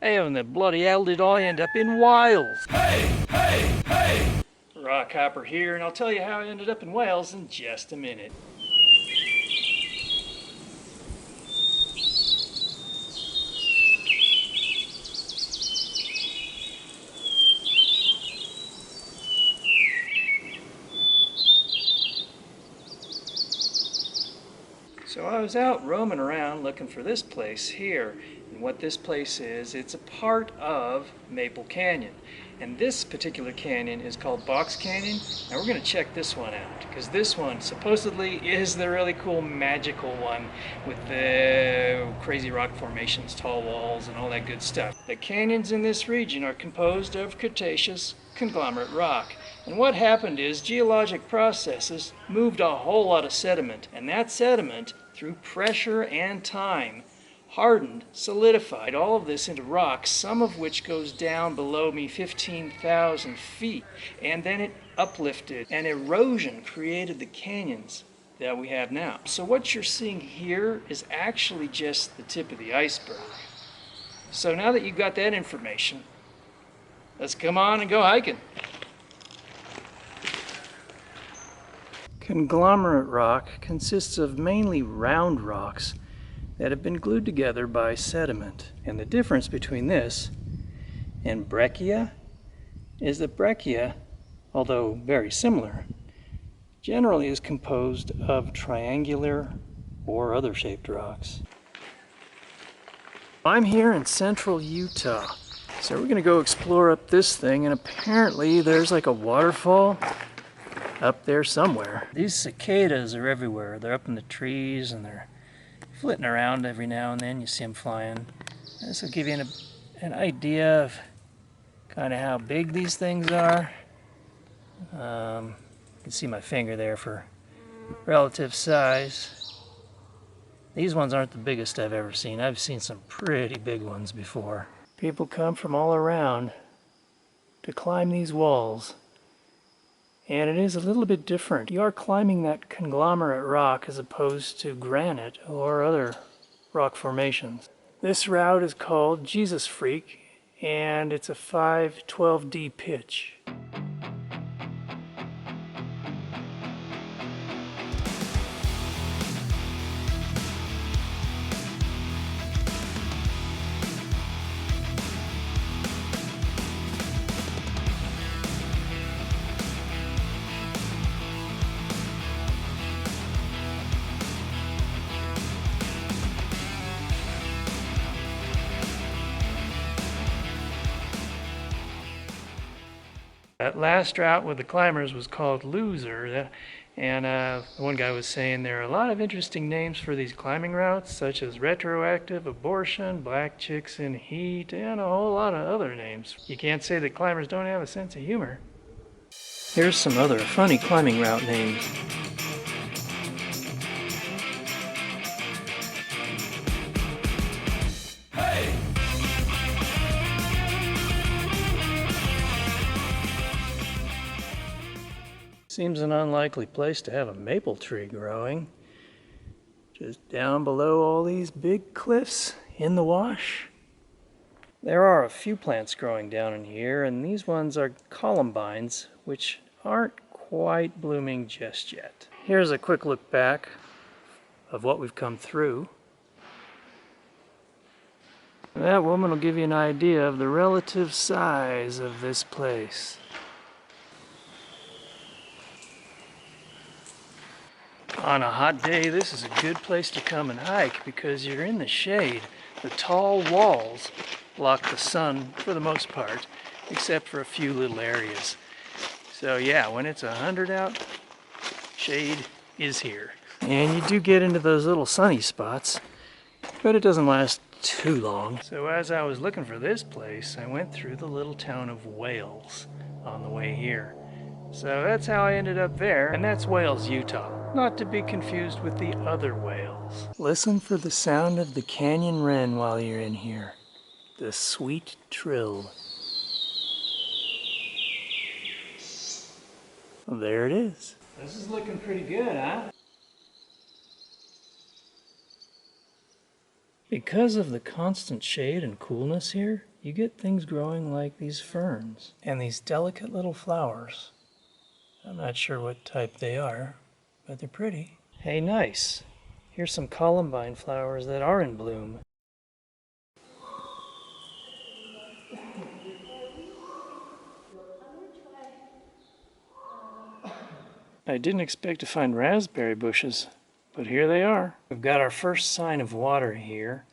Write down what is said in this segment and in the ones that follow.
How in the bloody hell did I end up in Wales? Hey, hey, hey! Rock Hopper here, and I'll tell you how I ended up in Wales in just a minute. So I was out roaming around looking for this place here. And what this place is, it's a part of Maple Canyon. And this particular canyon is called Box Canyon. And we're going to check this one out, because this one supposedly is the really cool magical one with the crazy rock formations, tall walls, and all that good stuff. The canyons in this region are composed of Cretaceous conglomerate rock. And what happened is geologic processes moved a whole lot of sediment, and that sediment, through pressure and time, hardened, solidified all of this into rock, some of which goes down below me 15,000 feet, and then it uplifted, and erosion created the canyons that we have now. So what you're seeing here is actually just the tip of the iceberg. So now that you've got that information, let's come on and go hiking. Conglomerate rock consists of mainly round rocks that have been glued together by sediment. And the difference between this and breccia is that breccia, although very similar, generally is composed of triangular or other shaped rocks. I'm here in central Utah. So we're gonna go explore up this thing, and apparently there's like a waterfall up there somewhere. These cicadas are everywhere. They're up in the trees and they're flitting around every now and then. You see them flying. This will give you an idea of kind of how big these things are. You can see my finger there for relative size. These ones aren't the biggest I've ever seen. I've seen some pretty big ones before. People come from all around to climb these walls. And it is a little bit different. You are climbing that conglomerate rock as opposed to granite or other rock formations. This route is called Jesus Freak, and it's a 5/12D pitch. That last route with the climbers was called Loser, and one guy was saying there are a lot of interesting names for these climbing routes, such as retroactive, abortion, black chicks in heat, and a whole lot of other names. You can't say that climbers don't have a sense of humor. Here's some other funny climbing route names. Seems an unlikely place to have a maple tree growing. Just down below all these big cliffs in the wash. There are a few plants growing down in here, and these ones are columbines, which aren't quite blooming just yet. Here's a quick look back of what we've come through. That woman will give you an idea of the relative size of this place. On a hot day, this is a good place to come and hike because you're in the shade. The tall walls block the sun for the most part, except for a few little areas. So yeah, when it's 100 out, shade is here. And you do get into those little sunny spots, but it doesn't last too long. So as I was looking for this place, I went through the little town of Wales on the way here. So that's how I ended up there, and that's Wales, Utah. Not to be confused with the other Wales. Listen for the sound of the canyon wren while you're in here. The sweet trill. Well, there it is. This is looking pretty good, huh? Because of the constant shade and coolness here, you get things growing like these ferns and these delicate little flowers. I'm not sure what type they are, but they're pretty. Hey, nice. Here's some columbine flowers that are in bloom. I didn't expect to find raspberry bushes, but here they are. We've got our first sign of water here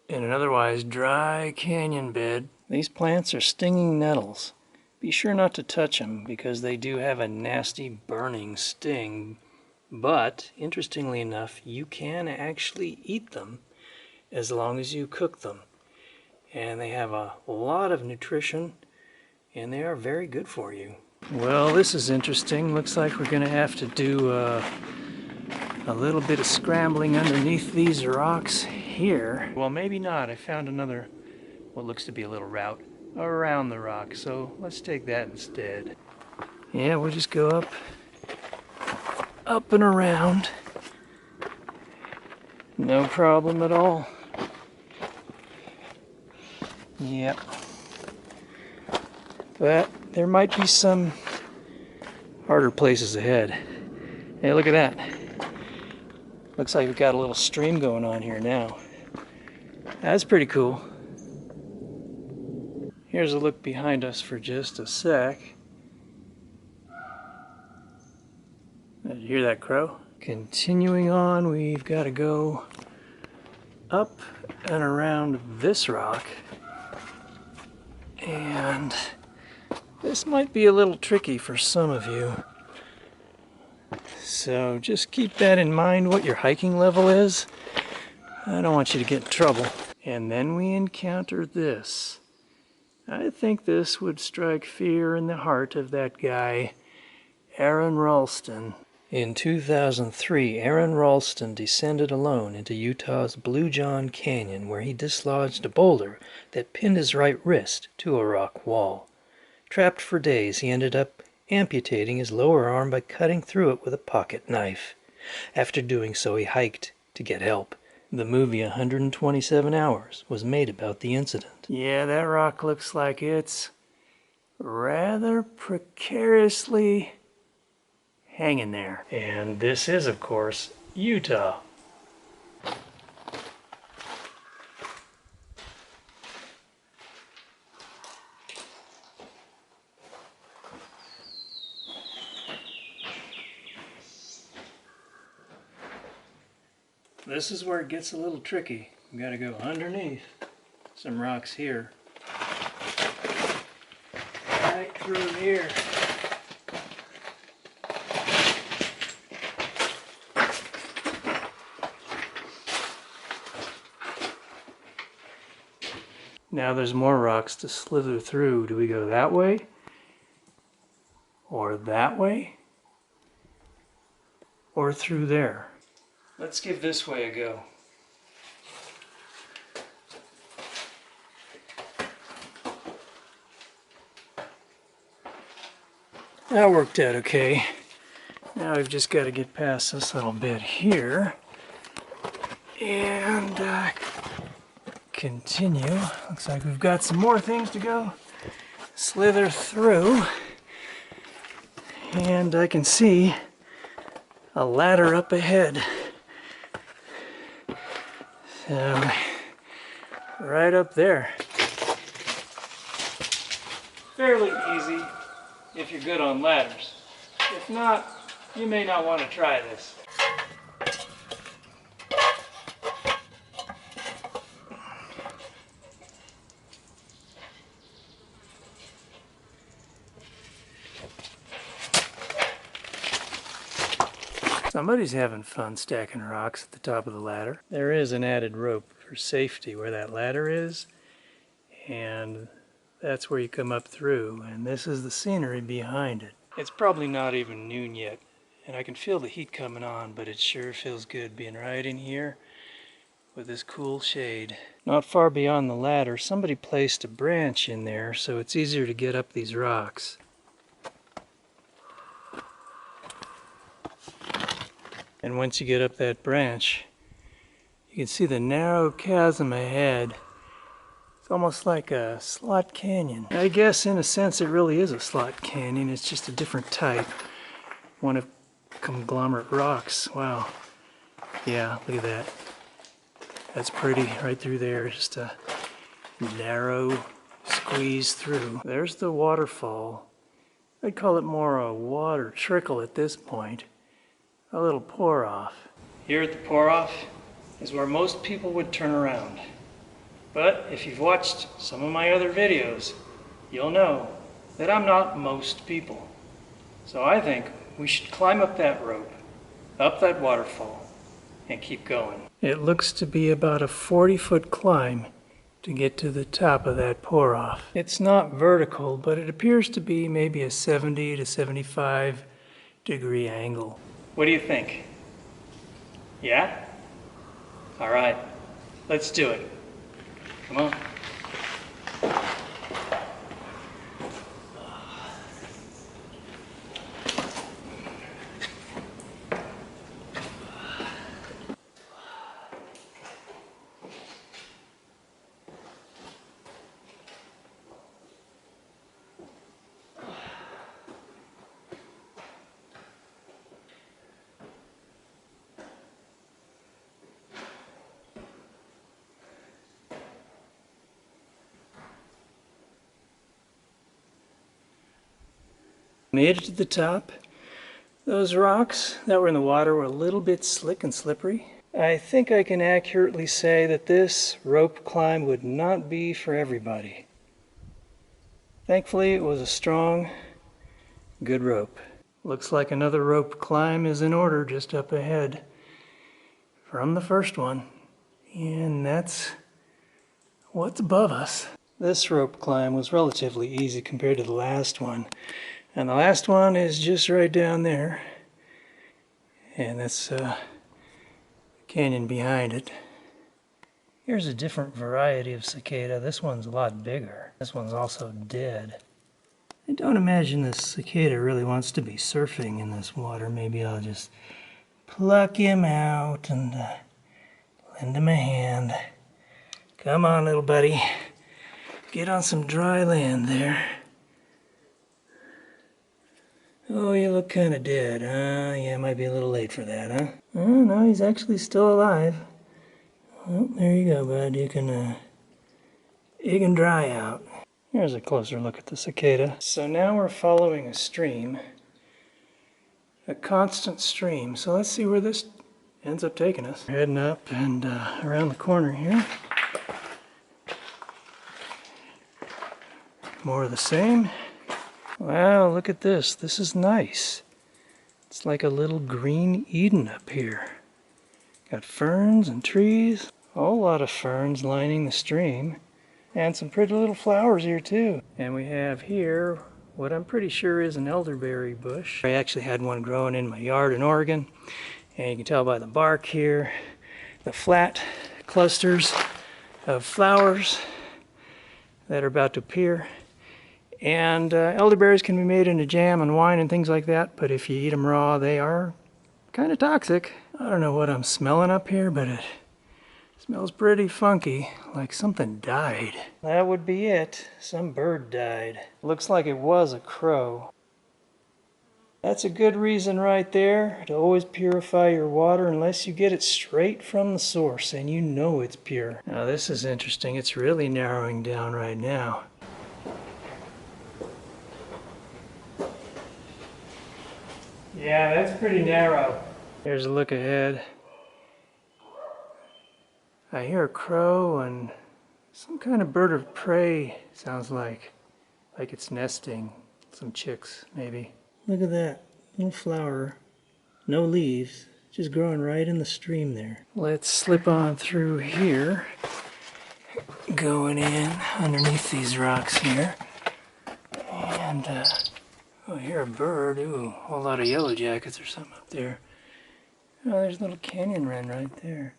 in an otherwise dry canyon bed. These plants are stinging nettles. Be sure not to touch them because they do have a nasty burning sting. But, interestingly enough, you can actually eat them as long as you cook them. And they have a lot of nutrition and they are very good for you. Well, this is interesting. Looks like we're going to have to do a little bit of scrambling underneath these rocks here. Well, maybe not. I found another, what looks to be a little route around the rock, so let's take that instead. Yeah, we'll just go up and around. No problem at all. Yep. But there might be some harder places ahead. Hey, look at that. Looks like we've got a little stream going on here now. That's pretty cool. Here's a look behind us for just a sec. Did you hear that crow? Continuing on, we've got to go up and around this rock. And this might be a little tricky for some of you. So just keep that in mind, what your hiking level is. I don't want you to get in trouble. And then we encounter this. I think this would strike fear in the heart of that guy, Aaron Ralston. In 2003, Aaron Ralston descended alone into Utah's Blue John Canyon, where he dislodged a boulder that pinned his right wrist to a rock wall. Trapped for days, he ended up amputating his lower arm by cutting through it with a pocket knife. After doing so, he hiked to get help. The movie 127 Hours was made about the incident. Yeah, that rock looks like it's rather precariously hanging there. And this is, of course, Utah. This is where it gets a little tricky. We gotta go underneath some rocks here. Right through here. Now there's more rocks to slither through. Do we go that way? Or that way? Or through there? Let's give this way a go. That worked out okay. Now we've just got to get past this little bit here and continue. Looks like we've got some more things to go. Slither through, and I can see a ladder up ahead. So, right up there. Fairly easy if you're good on ladders. If not, you may not want to try this. Somebody's having fun stacking rocks at the top of the ladder. There is an added rope for safety where that ladder is, and that's where you come up through, and this is the scenery behind it. It's probably not even noon yet, and I can feel the heat coming on, but it sure feels good being right in here with this cool shade. Not far beyond the ladder, somebody placed a branch in there, so it's easier to get up these rocks. And once you get up that branch, you can see the narrow chasm ahead It's almost like a slot canyon. I guess in a sense it really is a slot canyon. It's just a different type. One of conglomerate rocks. Wow. Yeah, look at that. That's pretty right through there. Just a narrow squeeze through. There's the waterfall. I'd call it more a water trickle at this point. A little pour off. Here at the pour off is where most people would turn around. But if you've watched some of my other videos, you'll know that I'm not most people. So I think we should climb up that rope, up that waterfall, and keep going. It looks to be about a 40-foot climb to get to the top of that pour-off. It's not vertical, but it appears to be maybe a 70 to 75 degree angle. What do you think? Yeah? All right, let's do it. Come on. Made it to the top. Those rocks that were in the water were a little bit slick and slippery. I think I can accurately say that this rope climb would not be for everybody. Thankfully, it was a strong, good rope. Looks like another rope climb is in order just up ahead from the first one. And that's what's above us. This rope climb was relatively easy compared to the last one. And the last one is just right down there. And that's the canyon behind it. Here's a different variety of cicada. This one's a lot bigger. This one's also dead. I don't imagine this cicada really wants to be surfing in this water. Maybe I'll just pluck him out and lend him a hand. Come on, little buddy. Get on some dry land there. Oh, you look kind of dead. Yeah, might be a little late for that, huh? Oh, no, he's actually still alive. Oh, there you go, bud. You can dry out. Here's a closer look at the cicada. So now we're following a stream, a constant stream. So let's see where this ends up taking us. We're heading up and around the corner here. More of the same. Wow, look at this. This is nice. It's like a little green Eden up here. Got ferns and trees. A whole lot of ferns lining the stream. And some pretty little flowers here too. And we have here what I'm pretty sure is an elderberry bush. I actually had one growing in my yard in Oregon. And you can tell by the bark here, the flat clusters of flowers that are about to appear. And elderberries can be made into jam and wine and things like that, but if you eat them raw, they are kind of toxic. I don't know what I'm smelling up here, but it smells pretty funky, like something died. That would be it. Some bird died. Looks like it was a crow. That's a good reason right there to always purify your water unless you get it straight from the source and you know it's pure. Now this is interesting. It's really narrowing down right now. Yeah, that's pretty narrow. Here's a look ahead. I hear a crow and some kind of bird of prey, sounds like it's nesting. Some chicks, maybe. Look at that little flower. No leaves, just growing right in the stream there. Let's slip on through here. Going in underneath these rocks here. And, oh, I hear a bird. Ooh, a whole lot of yellow jackets or something up there. Oh, there's a little canyon wren right there.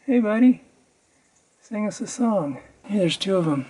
Hey, buddy. Sing us a song. Hey, there's two of them.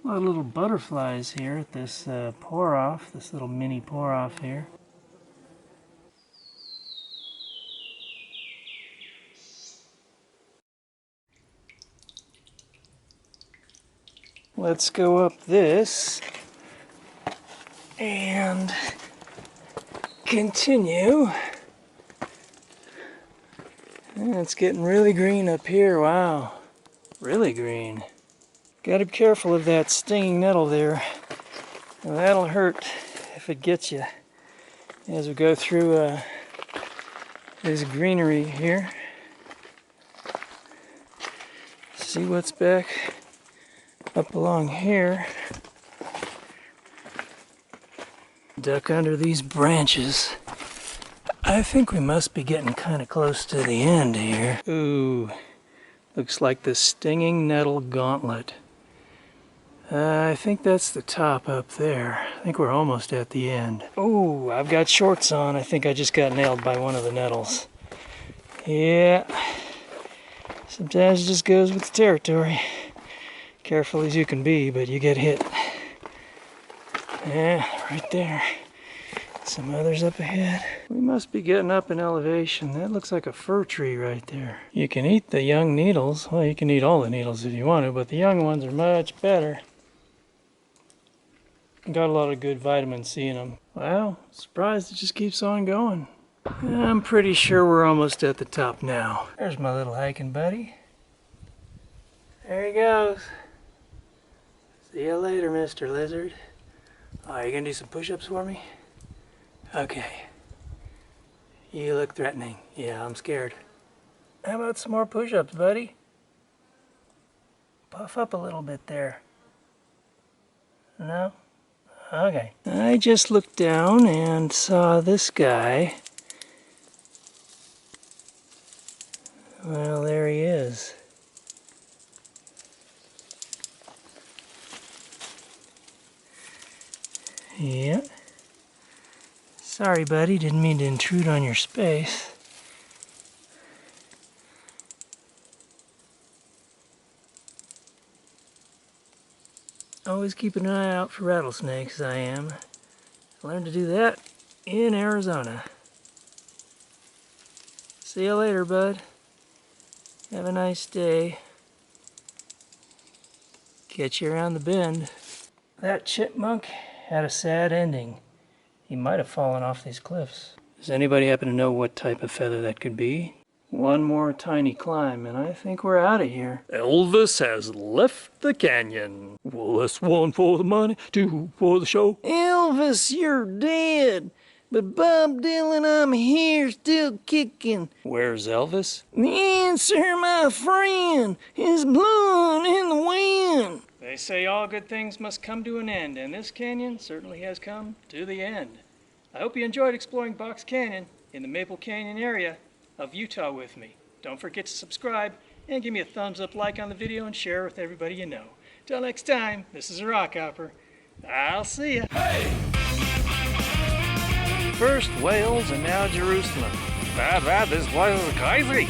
A lot of little butterflies here at this pour-off, this little mini pour-off here. let's go up this and continue. And it's getting really green up here. Wow, really green. Gotta be careful of that stinging nettle there. Well, that'll hurt if it gets you as we go through this greenery here. See what's back up along here. Duck under these branches. I think we must be getting kind of close to the end here. Ooh, looks like the stinging nettle gauntlet. I think that's the top up there. I think we're almost at the end. Oh, I've got shorts on. I think I just got nailed by one of the nettles. Yeah, sometimes it just goes with the territory. Careful as you can be, but you get hit. Yeah, right there. Some others up ahead. We must be getting up in elevation. That looks like a fir tree right there. You can eat the young needles. Well, you can eat all the needles if you want to, but the young ones are much better. Got a lot of good vitamin C in them. Wow, surprised it just keeps on going. I'm pretty sure we're almost at the top now. There's my little hiking buddy. There he goes. See you later, Mr. Lizard. Oh, you gonna do some push-ups for me? Okay. You look threatening. Yeah, I'm scared. How about some more push-ups, buddy? Puff up a little bit there. No? Okay. I just looked down and saw this guy. Well, there he is. Yeah. Sorry, buddy. Didn't mean to intrude on your space. Always keep an eye out for rattlesnakes, I am. I learned to do that in Arizona. See you later, bud. Have a nice day. Catch you around the bend. That chipmunk had a sad ending. He might have fallen off these cliffs. Does anybody happen to know what type of feather that could be? One more tiny climb and I think we're out of here. Elvis has left the canyon. Well, that's one for the money, two for the show. Elvis, you're dead. But Bob Dylan, I'm here still kicking. Where's Elvis? The answer, my friend, is blowing in the wind. They say all good things must come to an end, and this canyon certainly has come to the end. I hope you enjoyed exploring Box Canyon in the Maple Canyon area of Utah with me. Don't forget to subscribe and give me a thumbs up like on the video and share with everybody you know. Till next time, this is a Rockhopper. I'll see ya. Hey! First Wales and now Jerusalem. Bad, this place is crazy.